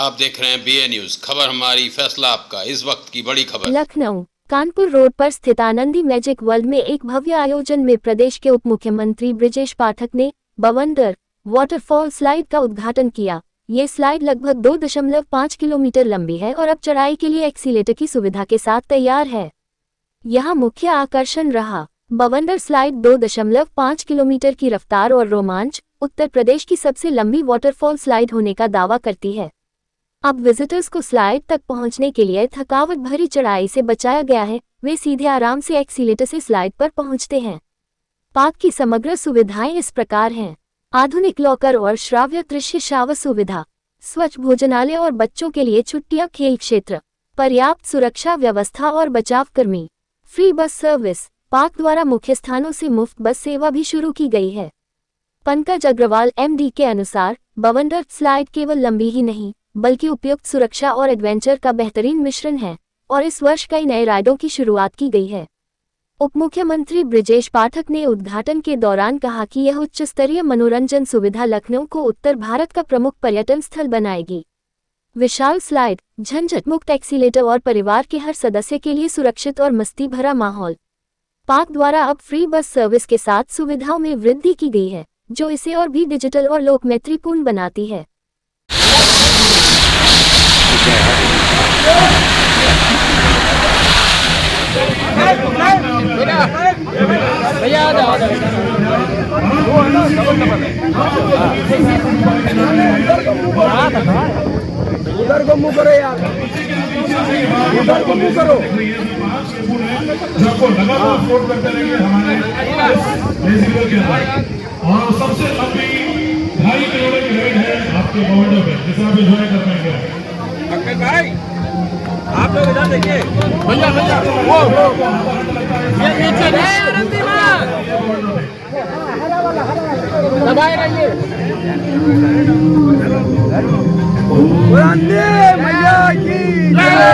आप देख रहे हैं BA न्यूज, खबर हमारी फैसला आपका। इस वक्त की बड़ी खबर। लखनऊ कानपुर रोड पर स्थित आनंदी मैजिक वर्ल्ड में एक भव्य आयोजन में प्रदेश के उप मुख्यमंत्री ब्रिजेश पाठक ने बवंडर वाटरफॉल स्लाइड का उद्घाटन किया। ये स्लाइड लगभग 2.5 किलोमीटर लंबी है और अब चढ़ाई के लिए एक्सीलेटर की सुविधा के साथ तैयार है। यहाँ मुख्य आकर्षण रहा बवंडर स्लाइड 2.5 किलोमीटर की रफ्तार और रोमांच उत्तर प्रदेश की सबसे लंबी वाटरफॉल स्लाइड होने का दावा करती है। अब विजिटर्स को स्लाइड तक पहुंचने के लिए थकावट भरी चढ़ाई से बचाया गया है। वे सीधे आराम से एक्सीलेटर से स्लाइड पर पहुंचते हैं। पार्क की समग्र सुविधाएं इस प्रकार हैं: आधुनिक लॉकर और श्राव्य दृश्य शावर सुविधा, स्वच्छ भोजनालय और बच्चों के लिए छुट्टियां खेल क्षेत्र, पर्याप्त सुरक्षा व्यवस्था और बचाव कर्मी, फ्री बस सर्विस। पार्क द्वारा मुख्य स्थानों से मुफ्त बस सेवा भी शुरू की गई है। पंकज अग्रवाल MD के अनुसार बवंडर स्लाइड केवल लंबी ही नहीं बल्कि उपयुक्त सुरक्षा और एडवेंचर का बेहतरीन मिश्रण है और इस वर्ष कई नए राइडों की शुरुआत की गई है। उप मुख्यमंत्री ब्रिजेश पाठक ने उद्घाटन के दौरान कहा कि यह उच्च स्तरीय मनोरंजन सुविधा लखनऊ को उत्तर भारत का प्रमुख पर्यटन स्थल बनाएगी। विशाल स्लाइड, झंझट मुक्त एक्सीलेटर और परिवार के हर सदस्य के लिए सुरक्षित और मस्ती भरा माहौल। पार्क द्वारा अब फ्री बस सर्विस के साथ सुविधाओं में वृद्धि की गई है, जो इसे और भी डिजिटल और लोकमैत्रीपूर्ण बनाती है। उधर को मुंह करो यार, उधर को मुंह करो। सबको लगातार सपोर्ट करते रहेंगे हमारे और सबसे लंबी 2.5 किलोमीटर की राइड है आपके बवंडर पे, जिसे आप एंजॉय कर पाएंगे। अंकल भाई आप लोग इधर देखिए, भैया भैया वो ये नीचे नहीं आनंदी मां दबाए रहिए। वंदे मैया की जय।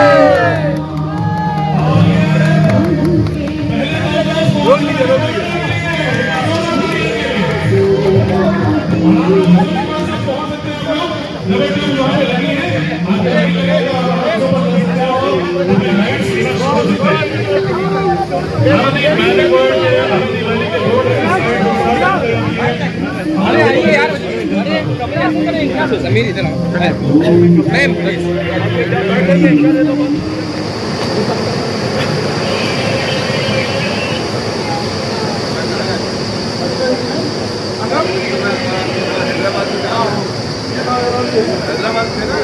अरे आइए यार, अरे समीर इधर आओ मैम प्लीज। हैदराबाद से ना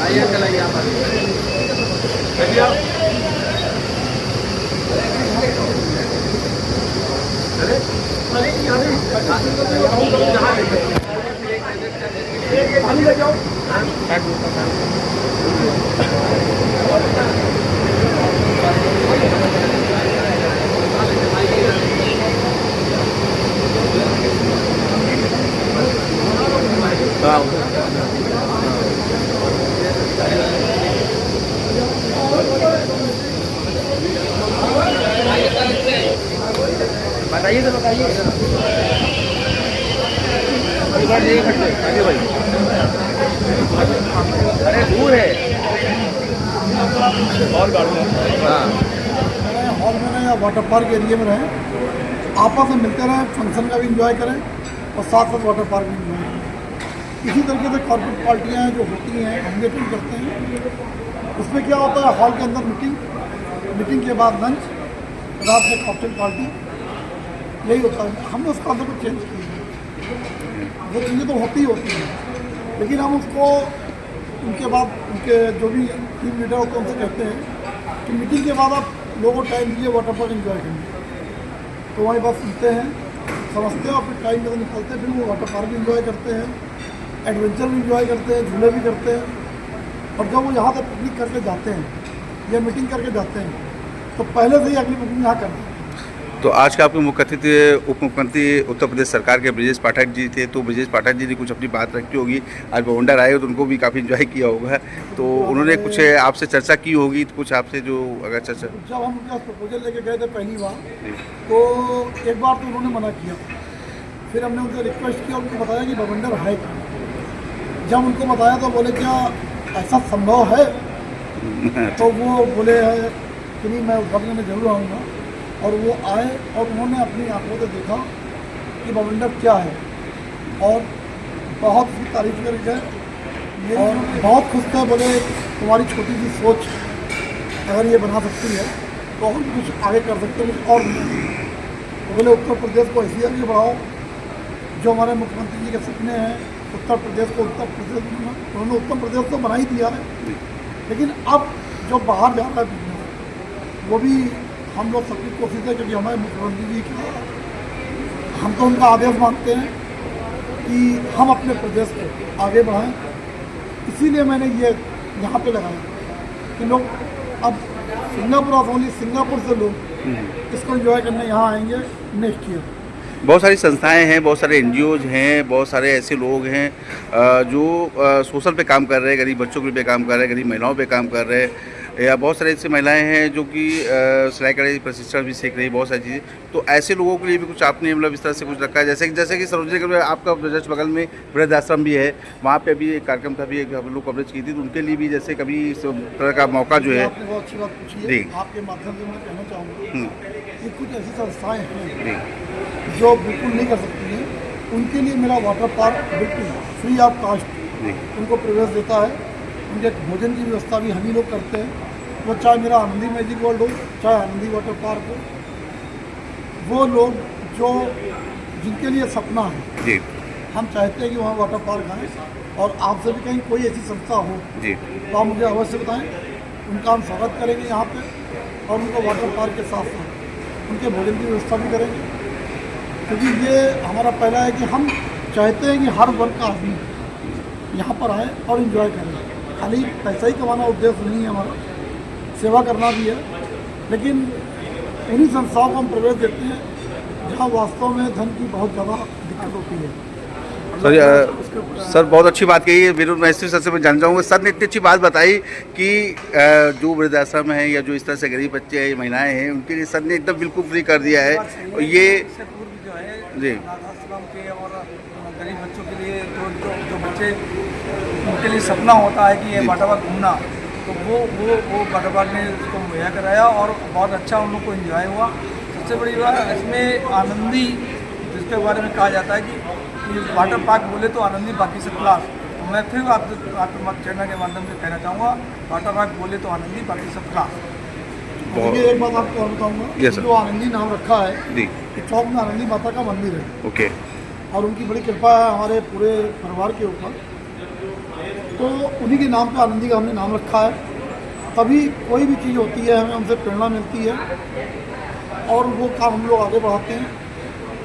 आइए चलाइए आप पानी ले जाओ। बताइए तो बताइए। आगे भाई, अरे दूर है और हाँ हॉल में रहें या वाटर पार्क एरिया में रहें, आपस में मिलते रहें, फंक्शन का भी इंजॉय करें और साथ साथ वाटर पार्क भी इंजॉय करें। इसी तरीके से कॉर्पोरेट पार्टियाँ जो होती हैं हम भी अटेंड करते हैं। उसमें क्या होता है, हॉल के अंदर मीटिंग के बाद लंच, रात में कॉकटेल पार्टी, यही होता है। हमने उस कॉन्सेप्ट को चेंज किया। वो चीज़ें तो होती ही होती हैं, लेकिन हम उसको उनके बाद उनके जो भी टीम लीडर होते हैं उनसे कहते हैं कि मीटिंग के बाद आप लोगों को टाइम दीजिए वाटर पार्क एंजॉय करने। तो वही बात सुनते हैं, समझते हैं, अपने टाइम में निकलते हैं, फिर वो वाटर पार्क भी इंजॉय करते हैं, एडवेंचर भी इंजॉय करते हैं, झूले भी करते हैं। और जब वो यहाँ से पिकनिक करके जाते हैं या मीटिंग करके जाते हैं तो पहले से ही अगली बुकिंग यहाँ कर दें। तो आज का आपके मुख्य अतिथि उप मुख्यमंत्री उत्तर प्रदेश सरकार के ब्रजेश पाठक जी थे। तो ब्रजेश पाठक जी ने कुछ अपनी बात रखी होगी। आज बवंडर आए तो उनको भी काफ़ी इन्जॉय किया होगा, तो उन्होंने कुछ आपसे चर्चा की होगी, तो कुछ आपसे जो अगर चर्चा। जब हम उनके पास प्रपोजल लेके गए थे पहली बार, तो एक बार तो उन्होंने मना किया, फिर हमने उनसे रिक्वेस्ट किया, उनको बताया कि बवंडर है क्या। जब उनको बताया तो बोले क्या ऐसा संभव है, तो वो बोले है कि नहीं मैं उद्घाटन में जरूर आऊँगा। और वो आए और उन्होंने अपनी आंखों से देखा कि बवंडर क्या है, और बहुत उसकी तारीफ कर गए और बहुत खुश थे। बोले तुम्हारी छोटी सी सोच अगर ये बना सकती है तो हम कुछ आगे कर सकते हैं, कुछ और नहीं। तो बोले उत्तर प्रदेश को ऐसे आगे बढ़ाओ, जो हमारे मुख्यमंत्री जी के सपने हैं उत्तर प्रदेश को उत्तर प्रदेश बनाना। उन्होंने उत्तर प्रदेश तो बना ही दिया है, लेकिन अब जो बाहर जा रहा है बिजनेस, वो भी हम लोग सबकी कोशिश है, क्योंकि हमारे मुख्यमंत्री जी का हम तो उनका आदेश मानते हैं कि हम अपने प्रदेश को आगे बढ़ाएं। इसीलिए मैंने ये यहाँ पे लगाया कि लोग अब सिंगापुर से लोग इसको एंजॉय करने यहाँ आएंगे नेक्स्ट ईयर। बहुत सारी संस्थाएं हैं, बहुत सारे एनजीओज हैं, बहुत सारे ऐसे लोग हैं जो सोशल पे काम कर रहे हैं, गरीब बच्चों के लिए काम कर रहे हैं, गरीब महिलाओं पे काम कर रहे हैं, या बहुत सारे ऐसी महिलाएं हैं जो कि सिलाई कढ़ाई प्रशिक्षण भी सीख रही है, बहुत सारी चीज़ें। तो ऐसे लोगों के लिए भी कुछ आपने मतलब इस तरह से कुछ रखा है, जैसे कि सरोजनी में आपका जस्ट बगल में वृद्ध आश्रम भी है, वहाँ पे अभी एक कार्यक्रम था, भी हम लोग कवरेज की थी, तो उनके लिए भी जैसे कभी इस तरह का मौका जो है। आपने बहुत अच्छी बात पूछी है, आपके माध्यम से मैं कहना चाहूँगा कि कुछ ऐसी संस्थाएँ हैं जो बिल्कुल नहीं कर सकती हैं, उनके लिए मेरा वाटर पार्क बिल्कुल फ्री ऑफ कास्ट उनको प्रवेश देता है। उनके भोजन की व्यवस्था भी हम ही लोग करते हैं, वो चाहे मेरा आनंदी मैजिक वर्ल्ड हो, चाहे आनंदी वाटर पार्क हो। वो लोग जो जिनके लिए सपना है जी, हम चाहते हैं कि वहाँ वाटर पार्क आए, और आपसे भी कहीं कोई ऐसी संस्था हो जी तो आप मुझे अवश्य बताएं, उनका हम स्वागत करेंगे यहाँ पे, और उनको वाटर पार्क के साथ साथ उनके भोजन की व्यवस्था भी करेंगे। क्योंकि ये हमारा पहला है कि हम चाहते हैं कि हर वर्ग का आदमी यहाँ पर आए और इन्जॉय करें। खाली पैसा ही कमाना उद्देश्य नहीं है हमारा, सेवा करना भी है, लेकिन उन्हीं संस्थाओं को हम प्रवेश देते हैं जहाँ वास्तव में धन की बहुत ज़्यादा दिक्कत होती है। सर बहुत अच्छी बात कही है। विरोध मैं सर से मैं जानना चाहूँगा, सर ने इतनी अच्छी बात बताई कि जो वृद्धाश्रम है या जो इस तरह से गरीब बच्चे हैं, महिलाएं हैं, उनके लिए सर ने एकदम बिल्कुल फ्री कर दिया है। और ये जी आश्रम के और गरीब बच्चों के लिए जो बच्चे उनके लिए सपना होता है कि ये वाटर पार्क घूमना, तो वो वाटर पार्क ने उसको मुहैया कराया और बहुत अच्छा उन लोग को एंजॉय हुआ। सबसे बड़ी बात इसमें आनंदी, जिसके बारे में कहा जाता है कि वाटर पार्क बोले तो आनंदी बाकी से क्लास। तो मैं फिर आप चैनल के माध्यम से कहना चाहूँगा, वाटर पार्क बोले तो आनंदी बाकी सब क्लास। देखिए एक बात आपको और बताऊँगा, जो आनंदी नाम रखा है जी, चौक में आनंदी माता का मंदिर है ओके, और उनकी बड़ी कृपा है हमारे पूरे परिवार के ऊपर, तो उन्हीं के नाम पे आनंदी का हमने नाम रखा है। तभी कोई भी चीज़ होती है हमें उनसे प्रेरणा मिलती है और वो काम हम लोग आगे बढ़ाते हैं।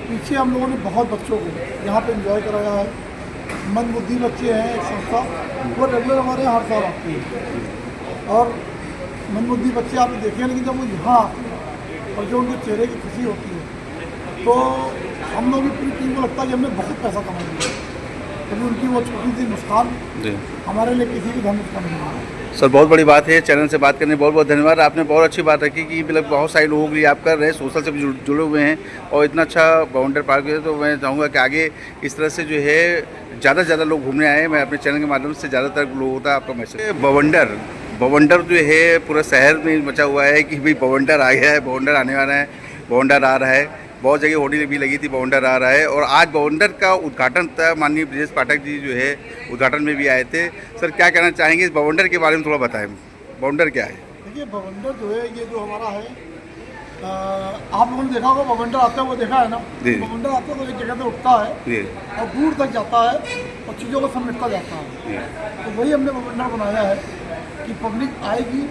पीछे हम लोगों ने बहुत बच्चों को यहाँ पे एंजॉय कराया है। मंदबुद्धि बच्चे हैं एक संस्था, वो रेगुलर हमारे यहाँ हर साल आती है, और मंदबुद्धि बच्चे आपने देखे हैं, लेकिन जब वो यहाँ आते हैं और जो उनके चेहरे की खुशी होती है, तो हम लोग भी पूरी टीम को लगता है कि हमने बहुत पैसा कमा लिया, क्योंकि उनकी वो छोटी सी मुस्कान हमारे लिए किसी भी धन मुस्कान नहीं है। सर बहुत बड़ी बात है, चैनल से बात करने बहुत बहुत धन्यवाद। आपने बहुत अच्छी बात रखी कि मतलब बहुत सारे लोगों के लिए आप कर रहे हैं, सोशल से भी जुड़े हुए हैं, और इतना अच्छा बवंडर पार्क है। तो मैं चाहूँगा कि आगे इस तरह से जो है ज़्यादा से ज़्यादा लोग घूमने आए। मैं अपने चैनल के माध्यम से ज़्यादातर लोगों का आपका मैसेज, बवंडर जो है पूरा शहर में मचा हुआ है कि भाई बवंडर आ गया है, बवंडर आने वाला है, बवंडर आ रहा है। बहुत जगह होर्डिंग भी लगी थी, बवंडर आ रहा है, और आज बवंडर का उद्घाटन था। माननीय ब्रजेश पाठक जी जो है उद्घाटन में भी आए थे। सर क्या कहना चाहेंगे इस बवंडर के बारे में, थोड़ा बताएं, बवंडर क्या है? देखिए बवंडर जो है ये जो हमारा है, आप लोगों ने देखा होगा बवंडर आता है, वो देखा है ना, बवंडर आता है तो एक जगह से उठता है और दूर तक जाता है और चीज़ों को समेटता जाता है। तो वही हमने बवंडर बनाया है कि पब्लिक आएगी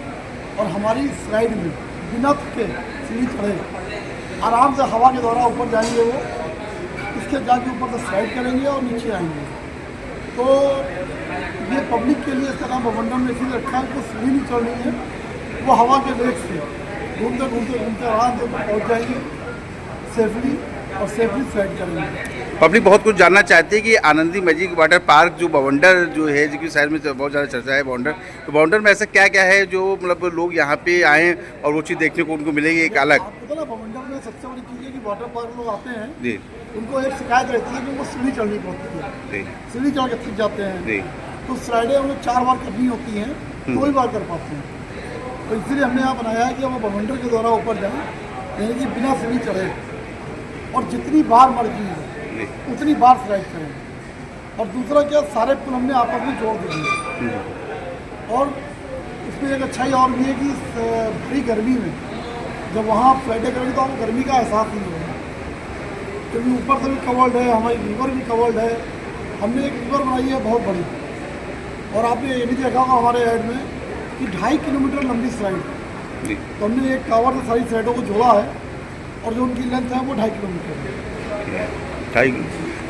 और हमारी स्लाइड में बिना थके सीढ़ी चढ़े आराम से हवा के द्वारा ऊपर जाएंगे, वो इसके जाके ऊपर से स्लाइड करेंगे और नीचे आएंगे। तो ये पब्लिक के लिए इसका नाम बवंडर में इसीलिए रखा है, कुछ सीढ़ी नहीं चढ़नी है, वो हवा के वेग से घूमते घूमते घूमते आराम से पहुँच जाएंगे सेफली और सेफली स्लाइड करेंगे। पब्लिक बहुत कुछ जानना चाहती है कि आनंदी मैजिक वाटर पार्क जो बवंडर जो है, जो कि शहर में बहुत ज़्यादा चर्चा है बवंडर, तो बवंडर में ऐसा क्या क्या है जो मतलब लोग यहाँ पे आएँ और वो चीज़ देखने को उनको मिलेगी एक अलग। आपको पता ना बवंडर में सबसे बड़ी चीज़ है कि वाटर पार्क लोग आते हैं जी उनको एक शिकायत रहती है कि उनको सीढ़ी चढ़नी पड़ती है, जी सीढ़ी चढ़ के थक जाते हैं। जी तो स्लाइडें उन्हें 4 बार करनी होती हैं, 2 ही बार कर पाते हैं। तो इसलिए हमने यहाँ बनाया है कि वो बवंडर के द्वारा ऊपर जाएँ, यानी कि बिना सीढ़ी चढ़े, और जितनी बार मर्जी है उतनी बार स्लाइड करें। और दूसरा क्या, सारे पुल हमने आपस में जोड़ दिए। और इसमें एक अच्छाई और भी है कि इस बड़ी गर्मी में जब वहाँ आप स्लाइडें करेंगे तो आपको गर्मी का एहसास नहीं होगा, क्योंकि ऊपर से भी कवर्ड है, हमारी रिवर भी कवर्ड है। हमने एक रिवर बनाई है बहुत बड़ी, और आपने ये भी देखा होगा हमारे ऐड में कि 2.5 किलोमीटर लंबी स्लाइड। तो हमने एक टावर से सारी स्लाइडों को जोड़ा है, और जो उनकी लेंथ है वो 2.5 किलोमीटर है।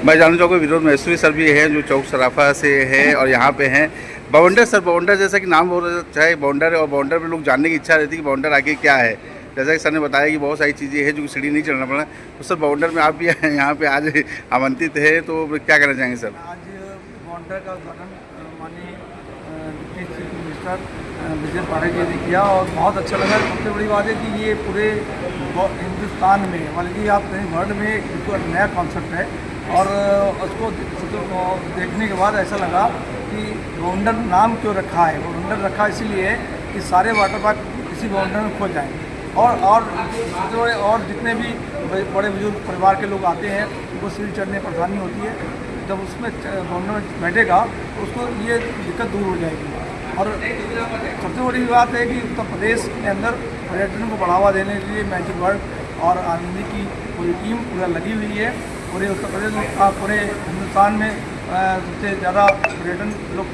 मैं जानना चाहूँगा विनोद महेश्वरी सर भी हैं जो चौक सराफा से है और यहाँ पे हैं। बवंडर सर, बवंडर जैसा कि नाम बहुत अच्छा है बवंडर, और बवंडर में लोग जानने की इच्छा रहती है कि बवंडर आगे क्या है। जैसा कि सर ने बताया कि बहुत सारी चीज़ें हैं जो सीढ़ी नहीं चढ़ना पड़ा, तो सर बवंडर में आप भी यहाँ पे आज आमंत्रित है, तो क्या कहना चाहेंगे सर? आज बवंडर का उद्घाटन माननीय डिप्टी चीफ मिनिस्टर विजय पाठक जी ने किया और बहुत अच्छा लगा। सबसे बड़ी बात है कि ये पूरे हिंदुस्तान में, बल्कि आप कहीं वर्ल्ड में एक नया कॉन्सेप्ट है, और उसको देखने के बाद ऐसा लगा कि बवंडर नाम क्यों रखा है। बवंडर रखा इसीलिए है कि सारे वाटर पार्क किसी बवंडर में खो जाएँ, और जितने भी बड़े बुजुर्ग परिवार के लोग आते हैं उनको सीढ़ी चढ़ने में परेशानी होती है, जब उसमें बवंडर में बैठेगा तो उसको ये दिक्कत दूर हो जाएगी। और सबसे बड़ी बात है कि उत्तर प्रदेश के अंदर पर्यटन को बढ़ावा देने के लिए मैजिक वर्ल्ड और आनंदी की पूरी टीम पूरा लगी हुई है। पूरे उत्तर प्रदेश में, पूरे हिंदुस्तान में सबसे ज़्यादा पर्यटन लोग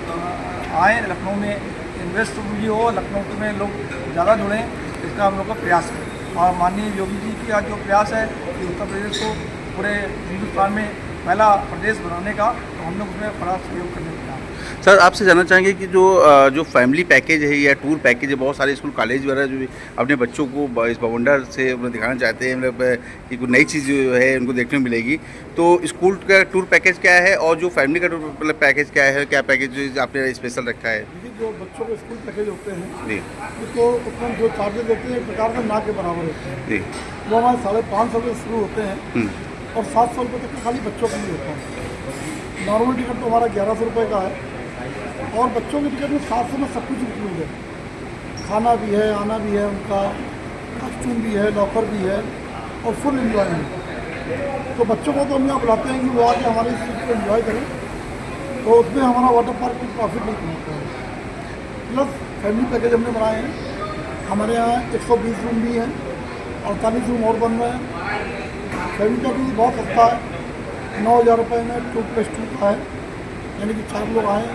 आए, लखनऊ में इन्वेस्ट भी हो, लखनऊ में लोग ज़्यादा जुड़ें, इसका हम लोग का प्रयास है। और माननीय योगी जी का जो प्रयास है कि उत्तर प्रदेश को पूरे हिंदुस्तान में पहला प्रदेश बनाने का, तो हम लोग उसमें बड़ा सहयोग करने का। सर आपसे जानना चाहेंगे कि जो फैमिली पैकेज है या टूर पैकेज है, बहुत सारे स्कूल कॉलेज वगैरह जो अपने बच्चों को इस बवंडर से दिखाना चाहते हैं, मतलब कि कुछ नई चीज़ जो है उनको देखने को मिलेगी, तो स्कूल का टूर पैकेज क्या है और जो फैमिली का टूर मतलब पैकेज क्या है, क्या पैकेज आपने स्पेशल रखा है? देखिए, जो बच्चों के स्कूल पैकेज होते हैं जी, तो उसमें जो चार्जेस देते हैं एक प्रकार से ना के बराबर होते हैं जी, वो हमारे 550 से शुरू होते हैं और 700 रुपये तक का खाली बच्चों के लिए होता है। नॉर्मल टिकट तो हमारा 1100 रुपये का है, और बच्चों की टिकट में 700 में सब कुछ इंक्लूड है, खाना भी है, आना भी है, उनका कॉस्ट्यूम भी है, लॉकर भी है, और फुल एंजॉयमेंट। तो बच्चों को तो हम यहाँ बुलाते हैं कि वो आके हमारे इस चीज़ को एंजॉय करें, तो उसमें हमारा वाटर पार्क में प्रॉफिट नहीं कमाता है। प्लस फैमिली पैकेज हमने बनाए हैं, हमारे यहाँ 120 रूम भी हैं, 48 रूम और बन रहे हैं। फैमिली पैकेज बहुत सस्ता है, 9,000 रुपये में 2+2 का है, यानी कि 4 लोग आए,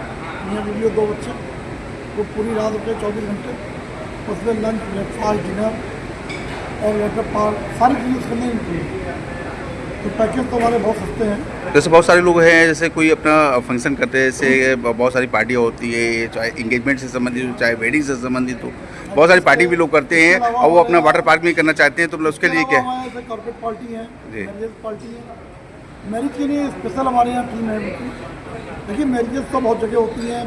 मियाँ बीवी और 2 बच्चे, वो पूरी रात रुके 24 घंटे, उसमें लंच, ब्रेकफास्ट, डिनर और वाटर पार्क सारी चीज़ें उसके अंदर इंक्लूड। तो पैकेज तो हमारे बहुत सस्ते हैं। जैसे बहुत सारे लोग हैं, जैसे कोई अपना फंक्शन करते हैं, जैसे बहुत सारी पार्टियाँ होती है, चाहे इंगेजमेंट से संबंधित हो, चाहे वेडिंग से संबंधित हो, बहुत सारी पार्टी भी लोग करते हैं और वो अपना वाटर पार्क में करना चाहते हैं, तो मतलब उसके लिए क्या है? कॉर्पोरेट पार्टी है, जी। मैरिज पार्टी है, मैरिज के लिए स्पेशल हमारे यहाँ टीम है बिल्कुल। देखिए, मैरिजेस तो बहुत जगह होती हैं,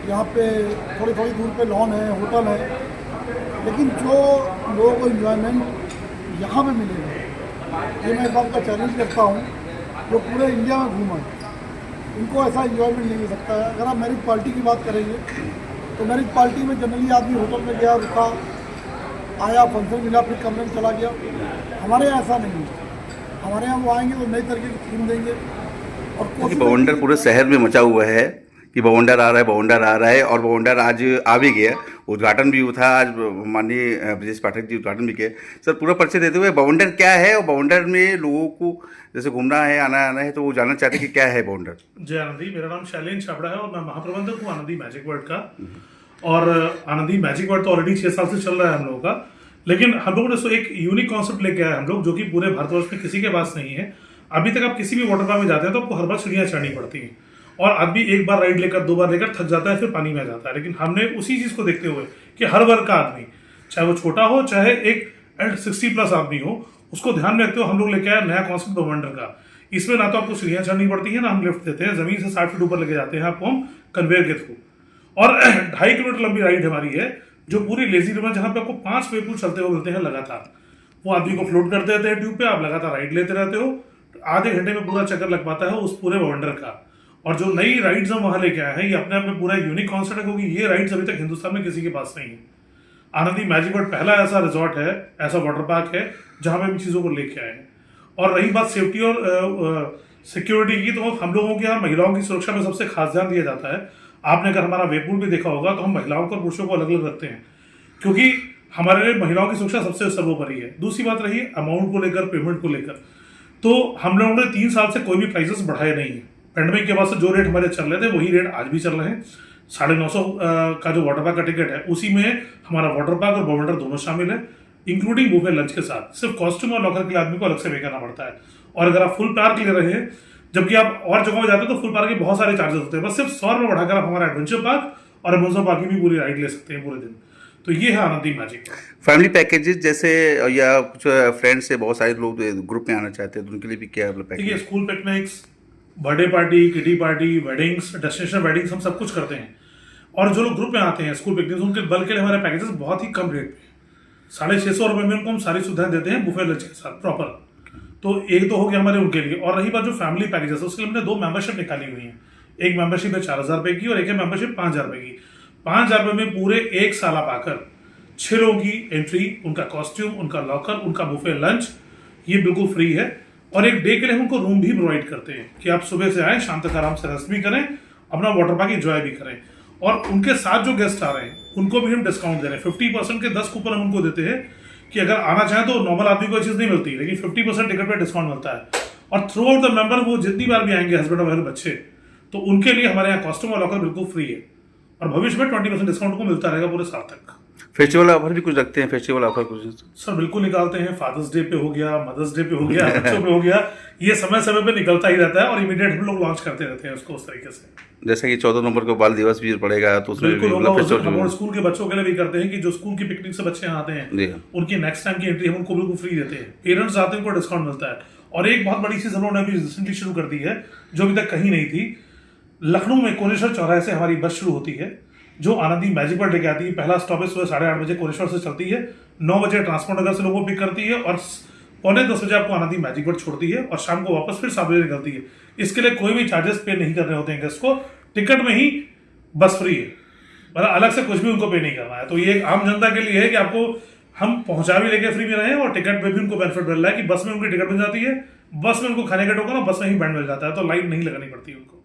यहाँ पे थोड़ी थोड़ी दूर पे लॉन है, होटल है, लेकिन जो लोगों को इन्जॉयमेंट यहाँ पे मिलेगा, ये मैं इस बात का चैलेंज करता हूँ, जो पूरे इंडिया में घूमा है, उनको ऐसा इन्जॉयमेंट नहीं मिल सकता है। अगर आप मैरिज पार्टी की बात करेंगे तो मैरिज पार्टी में जनरली आदमी होटल में गया, रुका, आया, फंक्शन मिला, फिर कमरे में चला गया। हमारे यहाँ ऐसा नहीं है, हमारे यहाँ वो आएंगे तो नई तरीके की थीम देंगे। और बवंडर पूरे शहर में मचा हुआ है कि बवंडर आ रहा है, बवंडर आ रहा है, और बवंडर आज आ भी गया, उद्घाटन भी था आज, माननीय ब्रिजेश पाठक जी उद्घाटन भी किए। सर पूरा परिचय देते हुए बवंडर क्या है और बवंडर में लोगों को जैसे घूमना है, आना है, तो वो जानना चाहते हैं कि क्या है बवंडर। जय आनंदी, मेरा नाम शैलेन छाबड़ा है और मैं महाप्रबंधक हूँ आनंदी मैजिक वर्ल्ड का। और आनंदी मैजिक वर्ल्ड तो ऑलरेडी 6 साल से चल रहा है हम लोगों का, लेकिन हम लोगों ने एक यूनिक कॉन्सेप्ट लेके आए हम लोग, जो कि पूरे भारतवर्ष में किसी के पास नहीं है। अभी तक आप किसी भी वाटर पार्क में जाते हैं तो आपको हर बार सीढ़ियाँ चढ़नी पड़ती हैं, और आदमी एक बार राइड लेकर, 2 बार लेकर थक जाता है, फिर पानी में जाता है। लेकिन हमने उसी चीज़ को देखते हुए कि हर वर्ग का आदमी, चाहे वो छोटा हो चाहे एक 60+ आदमी हो, उसको ध्यान में रखते हुए हम लोग लेके आए नया कॉन्सेप्ट बवंडर का। इसमें ना तो आपको सीढ़ियाँ चढ़नी पड़ती है, ना हम लिफ्ट देते हैं, जमीन से 60 फीट ऊपर लेके जाते हैं आपको हम कन्वेयर के थ्रू। और 2.5 किलोमीटर लंबी राइड हमारी है, जो पूरी लेजी रिवर, जहाँ पे आपको 5 वेपुल चलते हुए मिलते हैं लगातार। वो आदमी को फ्लोट कर देते हैं ट्यूब पे, आप लगातार राइड लेते रहते हो, आधे घंटे में पूरा चक्कर लग पाता है उस पूरे बवंडर का। और जो नई राइड्स हम वहाँ लेके आए हैं, ये अपने आप में पूरा यूनिक कॉन्सेप्ट है, क्योंकि ये राइड्स अभी तक हिंदुस्तान में किसी के पास नहीं है। आनंदी मैजिक वर्ल्ड पहला ऐसा रिजॉर्ट है, ऐसा वाटर पार्क है जहाँ पे इन चीज़ों को लेके आए हैं। और रही बात सेफ्टी और सिक्योरिटी की, तो हम लोगों के यहाँ महिलाओं की सुरक्षा में सबसे खास ध्यान दिया जाता है। आपने अगर हमारा वेपुल भी देखा होगा तो हम महिलाओं को और पुरुषों को अलग अलग रखते हैं, क्योंकि हमारे लिए महिलाओं की सुरक्षा सबसे सर्वोपरि है। दूसरी बात रही अमाउंट को लेकर, पेमेंट को लेकर, तो हम लोगों ने 3 साल से कोई भी प्राइसेस बढ़ाए नहीं है। पेंडेमिक के बाद से जो रेट हमारे चल रहे थे वही रेट आज भी चल रहे हैं। 950 का जो वाटर पार्क का टिकट है, उसी में हमारा वाटर पार्क और बवंडर दोनों शामिल है, इंक्लूडिंग बुफे लंच के साथ। सिर्फ कॉस्ट्यूम और लॉकर के लिए आदमी को अलग से पे करना पड़ता है। और अगर आप फुल पार्क ले रहे हैं, जबकि आप और जगहों में जाते हैं तो फुल पार्क के बहुत सारे चार्जेस होते हैं, बस सिर्फ 100 रुपये बढ़ाकर आप हमारा एडवेंचर पार्क और एम्यूजमेंट पार्क की भी पूरी राइड ले सकते हैं पूरे दिन। तो ये है आनंदी मैजिक। फैमिली पैकेजेस जैसे, या कुछ फ्रेंड्स से बहुत सारे लोग ग्रुप में आना चाहते हैं तो उनके लिए भी क्या पैकेज? देखिए, school picnics, birthday party, kitty party, weddings, destination weddings, हम सब कुछ करते हैं। और जो लोग ग्रुप में आते हैं स्कूल पिकनिक्स, उनके बल्कि के लिए हमारे पैकेजेस बहुत ही कम रेट पे, 650 रुपये में उनको हम सारी सुविधाएं देते हैं बुफे लंच के साथ प्रॉपर। तो एक तो हो गया हमारे उनके लिए। और रही बात जो फैमिली पैकेजेस है, उसके लिए हमने 2 मेंबरशिप निकाली हुई है। एक मेंबरशिप है 4,000 रुपये की और एक है मेंबरशिप 5,000 रुपये की। 5,000 रुपये में पूरे 1 साल आप आकर 6 लोगों की एंट्री, उनका कॉस्ट्यूम, उनका लॉकर, उनका बुफे लंच, ये बिल्कुल फ्री है। और एक डे के लिए हम उनको रूम भी प्रोवाइड करते हैं कि आप सुबह से आए, शाम तक आराम से रेस्ट भी करें, अपना वाटर पार्क एंजॉय भी करें। और उनके साथ जो गेस्ट आ रहे हैं उनको भी हम डिस्काउंट दे रहे हैं। 50% के 10 कूपन हम उनको देते हैं कि अगर आना चाहें तो नॉर्मल आदमी को चीज़ नहीं मिलती, लेकिन 50% टिकट पे डिस्काउंट मिलता है। और थ्रू आउट द मेंबर, वो जितनी बार भी आएंगे हस्बैंड और वाइफ बच्चे, तो उनके लिए हमारे यहाँ कॉस्ट्यूम और लॉकर बिल्कुल फ्री है। और भविष्य में 20% डिस्काउंट को मिलता रहेगा पूरे साल तक। फेस्टिवल ऑफर भी कुछ रखते हैं? फेस्टिवल ऑफर कुछ सर बिल्कुल निकालते हैं। फादर्स डे पे हो गया, मदर्स डे पे हो गया, बच्चों पे हो गया, ये समय समय पे निकलता ही रहता है और इमीडिएट हम लोग लॉन्च करते रहते हैं उसको उस तरीके से। जैसे कि 14 नवंबर को बाल दिवस भी पड़ेगा, तो उसमें बिल्कुल होगा। हम भी स्कूल के बच्चों के लिए भी करते हैं कि जो स्कूल की पिकनिक से बच्चे आते हैं, उनकी नेक्स्ट टाइम की एंट्री हम उनको बिल्कुल फ्री देते हैं। पेरेंट्स आते हैं, उनको डिस्काउंट मिलता है। और एक बहुत बड़ी चीज हम लोगों ने अभी रिसेंटली शुरू कर दी है, जो अभी तक कहीं नहीं थी। लखनऊ में कोनेश्वर चौराहे से हमारी बस शुरू होती है, जो आनंदी मैजिक वर्ल्ड लेके आती है। पहला स्टॉपेज सुबह 8:30 बजे कोनेश्वर से चलती है, 9 बजे ट्रांसपोर्ट नगर से लोगों को पिक करती है और 9:45 बजे आपको आनंदी मैजिक वर्ल्ड छोड़ती है और शाम को वापस फिर 7 बजे निकलती है। इसके लिए कोई भी चार्जेस पे नहीं करने होते हैं गेस्ट को, टिकट में ही बस फ्री है, मतलब अलग से कुछ भी उनको पे नहीं करना है। तो ये एक आम जनता के लिए है कि आपको हम पहुंचा भी लेके फ्री में रहे और टिकट पे भी उनको बेनिफिट मिल रहा है कि बस में उनकी टिकट मिल जाती है, बस में उनको खाने का टोकन और बस में ही बैंड मिल जाता है, तो लाइन नहीं लगानी पड़ती है उनको।